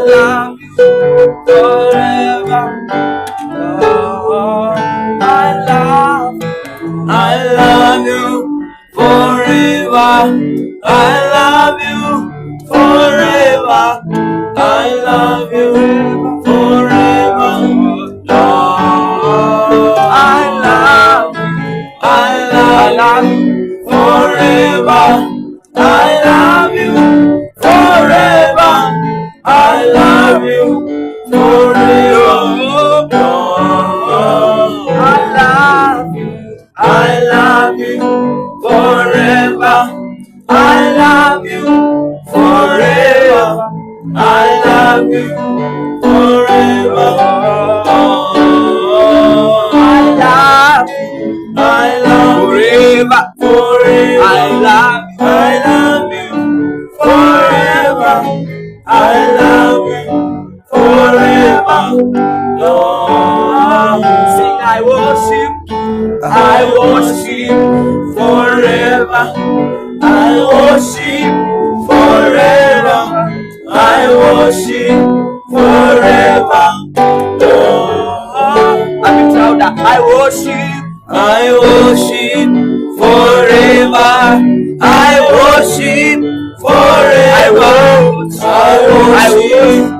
love you forever. Lord, I love you forever. I love you forever. I love you forever. Lord, I love you forever. I love you forever. I love you forever. Lord, I love you forever. I love you forever. I love you forever. I love forever, forever. I love you forever. I love you forever. Lord, sing I worship forever. I worship forever. I worship forever. Lord, let me tell that I worship forever. I worship forever. I worship